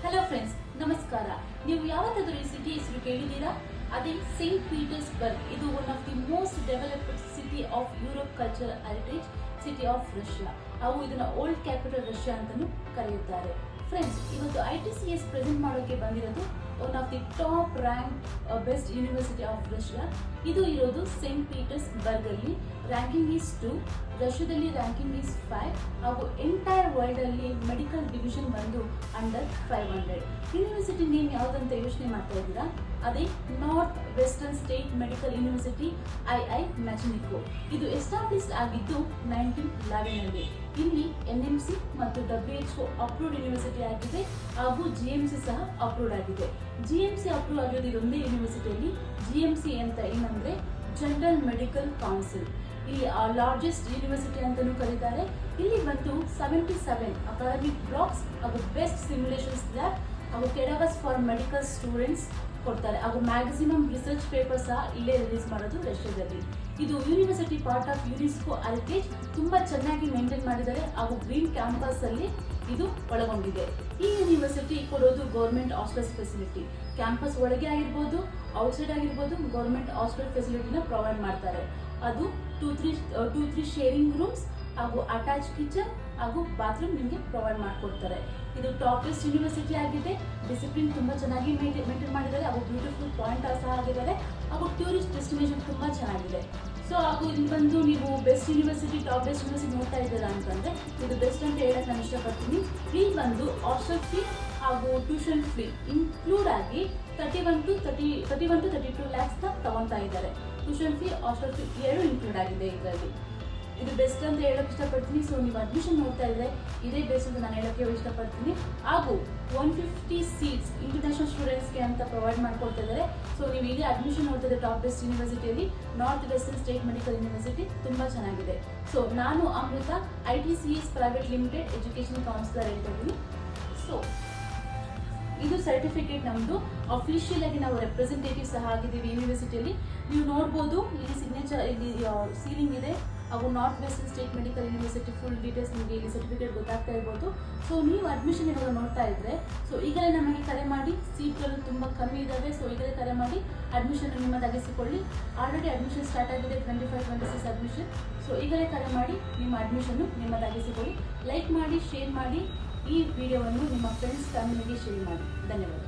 Hello friends, ನಮಸ್ಕಾರ. ನೀವು ಯಾವತ್ತಾದರೂ ಈ ಸಿಟಿ ಹೆಸರು ಕೇಳಿದ್ದೀರಾ? ಅದೇ ಸೇಂಟ್ ಪೀಟರ್ಸ್ಬರ್ಗ್. ಇದು one of the most developed city of Europe cultural heritage city of Russia. ಹಾಗೂ ಇದನ್ನ ಓಲ್ಡ್ ಕ್ಯಾಪಿಟಲ್ ರಷ್ಯಾ ಅಂತಾನೂ ಕರೆಯುತ್ತಾರೆ. ಫ್ರೆಂಡ್ಸ್, ಇವತ್ತು ITCS ಪ್ರೆಸೆಂಟ್ ಮಾಡೋಕೆ ಬಂದಿರೋದು one of the top rank best university of Russia. ಇದು ಇರೋದು ಸೇಂಟ್ ಪೀಟರ್ಸ್ಬರ್ಗ್ ಅಲ್ಲಿ. ರ್ಯಾಂಕಿಂಗ್ ಈಸ್ 2, ರಷ್ಯಾದಲ್ಲಿ ರ್ಯಾಂಕಿಂಗ್ ಈಸ್ 5, ಹಾಗೂ ಎಂಟೈರ್ ವರ್ಲ್ಡ್ ಅಲ್ಲಿ ಮೆಡಿಕಲ್ ಡಿವಿಷನ್ ಬಂದು ಅಂಡರ್ 500. ಯೂನಿವರ್ಸಿಟಿ ನೇಮ್ ಯಾವುದಂತ ಯೋಚನೆ ಮಾಡ್ತಾ ಇದ್ದೀರಾ? ಅದೇ north Western State Medical university II ಮ್ಯಾಚನಿಕೋ. ಇದು ಎಸ್ಟಾಬ್ಲಿಷ್ ಆಗಿದ್ದು 1911 ಇಲ್ಲಿ NMC ಮತ್ತು WHO ಅಪ್ರೂವ್ಡ್ ಯೂನಿವರ್ಸಿಟಿ ಆಗಿದೆ, ಹಾಗೂ GMC ಸಹ ಅಪ್ರೂವ್ಡ್ ಆಗಿದೆ. GMC ಅಪ್ರೂವ್ ಆಗಿರೋದು ಇದೊಂದೇ ಯೂನಿವರ್ಸಿಟಿಯಲ್ಲಿ. GMC ಅಂತ ಏನಂದ್ರೆ ಜನರಲ್ ಮೆಡಿಕಲ್ ಕೌನ್ಸಿಲ್. ಇಲ್ಲಿ ಲಾರ್ಜೆಸ್ಟ್ ಯೂನಿವರ್ಸಿಟಿ ಅಂತಾನೂ ಕರೀತಾರೆ. ಇಲ್ಲಿ ಬಂದು 77 ಅಕಾಡೆಮಿಕ್ ಬ್ಲಾಕ್ಸ್ ಹಾಗೂ ಬೆಸ್ಟ್ ಸಿಮ್ಯುಲೇಷನ್ಸ್ ಲ್ಯಾಬ್ ಹಾಗೂ ಕೆಡವಸ್ ಫಾರ್ ಮೆಡಿಕಲ್ ಸ್ಟೂಡೆಂಟ್ಸ್ ಕೊಡ್ತಾರೆ. ಹಾಗೂ ಮ್ಯಾಕ್ಸಿಮಮ್ ರಿಸರ್ಚ್ ಪೇಪರ್ ಸಹ ಇಲ್ಲೇ ರಿಲೀಸ್ ಮಾಡೋದು ರಷ್ಯಾದಲ್ಲಿ. ಇದು university part of UNESCO heritage. ತುಂಬಾ ಚೆನ್ನಾಗಿ ಮೇಂಟೈನ್ ಮಾಡಿದ್ದಾರೆ, ಹಾಗೂ ಗ್ರೀನ್ ಕ್ಯಾಂಪಸ್ ಅಲ್ಲಿ ಇದು ಒಳಗೊಂಡಿದೆ. ಈ ಯೂನಿವರ್ಸಿಟಿ ಕೊಡೋದು ಗೌರ್ಮೆಂಟ್ ಹಾಸ್ಟೆಲ್ ಫೆಸಿಲಿಟಿ. ಕ್ಯಾಂಪಸ್ ಒಳಗೆ ಆಗಿರ್ಬೋದು, ಔಟ್ಸೈಡ್ ಆಗಿರ್ಬೋದು, ಗೌರ್ಮೆಂಟ್ ಹಾಸ್ಟೆಲ್ ಫೆಸಿಲಿಟಿನ ಪ್ರೊವೈಡ್ ಮಾಡ್ತಾರೆ. ಅದು 2-3 ಶೇರಿಂಗ್ ರೂಮ್ಸ್ ಹಾಗೂ ಅಟ್ಯಾಚ್ ಕಿಚನ್ ಹಾಗೂ ಬಾತ್ರೂಮ್ ನಿಮಗೆ ಪ್ರೊವೈಡ್ ಮಾಡಿಕೊಡ್ತಾರೆ. ಇದು ಟಾಪೆಸ್ಟ್ ಯೂನಿವರ್ಸಿಟಿ ಆಗಿದೆ. ಡಿಸಿಪ್ಲಿನ್ ತುಂಬಾ ಚೆನ್ನಾಗಿ ಮೇಂಟೈನ್ ಮಾಡಿದ್ದಾರೆ, ಹಾಗೂ ಬ್ಯೂಟಿಫುಲ್ ಪಾಯಿಂಟ್ ಸಹ ಆಗಿದ್ದಾರೆ, ಹಾಗೂ ಟೂರಿಸ್ಟ್ ಡೆಸ್ಟಿನೇಷನ್ ತುಂಬಾ ಚೆನ್ನಾಗಿದೆ. ಸೊ ಹಾಗೂ ಇಲ್ಲಿ ಬಂದು ನೀವು best university, top best university ನೋಡ್ತಾ ಇದ್ದೀರಾ ಅಂತಂದ್ರೆ ಇದು ಬೆಸ್ಟ್ ಅಂತ ಹೇಳಕ್ ನಾನು ಇಷ್ಟಪಡ್ತೀನಿ. ಇಲ್ಲಿ ಬಂದು ಹಾಸ್ಟೆಲ್ ಫೀ ಹಾಗೂ ಟ್ಯೂಷನ್ ಫೀ ಇನ್ಕ್ಲೂಡ್ ಆಗಿ 31 to 32 lakhs ತಗೊಳ್ತಾ ಇದ್ದಾರೆ. ಟ್ಯೂಷನ್ ಫೀ, ಹಾಸ್ಟೆಲ್ ಫೀ ಎರಡು ಇನ್ಕ್ಲೂಡ್ ಆಗಿದೆ ಇದರಲ್ಲಿ. ಇದು ಬೆಸ್ಟ್ ಅಂತ ಹೇಳಕ್ ಇಷ್ಟಪಡ್ತೀನಿ. ಸೊ ನೀವು ಅಡ್ಮಿಷನ್ ನೋಡ್ತಾ ಇದ್ರೆ ಇದೇ ಬೆಸ್ಟ್ ಅಂತ ನಾನು ಹೇಳಕ್ಕೆ ಇಷ್ಟಪಡ್ತೀನಿ. ಹಾಗೂ 150 ಸೀಟ್ಸ್ ಇಂಟರ್ನ್ಯಾಷನಲ್ ಸ್ಟೂಡೆಂಟ್ಸ್ಗೆ ಅಂತ ಪ್ರೊವೈಡ್ ಮಾಡ್ಕೊಡ್ತಾ ಇದ್ದಾರೆ. ಸೊ ನೀವು ಈಗ ಅಡ್ಮಿಷನ್ ನೋಡ್ತಾ ಇದ್ದರೆ ಟಾಪ್ ಬೆಸ್ಟ್ ಯೂನಿವರ್ಸಿಟಿಯಲ್ಲಿ North Western State Medical University ತುಂಬಾ ಚೆನ್ನಾಗಿದೆ. ಸೊ ನಾನು Amrita, ITCS private limited education counsellor ಹೇಳ್ತಾ ಇದ್ದೀನಿ. ಸೊ ಇದು ಸರ್ಟಿಫಿಕೇಟ್ ನಮ್ಮದು. ಅಫಿಷಿಯಲ್ ಆಗಿ ನಾವು ರೆಪ್ರೆಸೆಂಟೇಟಿವ್ ಸಹ ಆಗಿದ್ದೀವಿ ಯೂನಿವರ್ಸಿಟಿಯಲ್ಲಿ. ನೀವು ನೋಡ್ಬೋದು ಇಲ್ಲಿ ಸಿಗ್ನೇಚರ್, ಇಲ್ಲಿ ಸೀಲಿಂಗ್ ಇದೆ, ಹಾಗೂ north Western State Medical university full details ನಿಮಗೆ ಇಲ್ಲಿ ಸರ್ಟಿಫಿಕೇಟ್ ಗೊತ್ತಾಗ್ತಾ ಇರ್ಬೋದು. ಸೊ ನೀವು ಅಡ್ಮಿಷನ್ ಇವಾಗ ನೋಡ್ತಾ ಇದ್ರೆ ಸೊ ಈಗಲೇ ನಮಗೆ ಕರೆ ಮಾಡಿ, ಸೀಟ್ಗಳು ತುಂಬ ಕಮ್ಮಿ ಇದ್ದಾವೆ. ಸೊ ಈಗಲೇ ಕರೆ ಮಾಡಿ ಅಡ್ಮಿಷನ್ ನಿಮ್ಮದಾಗಿಸಿಕೊಳ್ಳಿ. ಆಲ್ರೆಡಿ ಅಡ್ಮಿಷನ್ ಸ್ಟಾರ್ಟ್ ಆಗಿದೆ, 25-26 ಅಡ್ಮಿಷನ್. ಸೊ ಈಗಲೇ ಕರೆ ಮಾಡಿ ನಿಮ್ಮ ಅಡ್ಮಿಷನ್ನು ನಿಮ್ಮದಾಗಿಸಿಕೊಳ್ಳಿ. ಲೈಕ್ ಮಾಡಿ, ಶೇರ್ ಮಾಡಿ, ಈ ವಿಡಿಯೋವನ್ನು ನಿಮ್ಮ ಫ್ರೆಂಡ್ಸ್ ಫ್ಯಾಮಿಲಿಗೆ ಶೇರ್ ಮಾಡಿ. ಧನ್ಯವಾದ.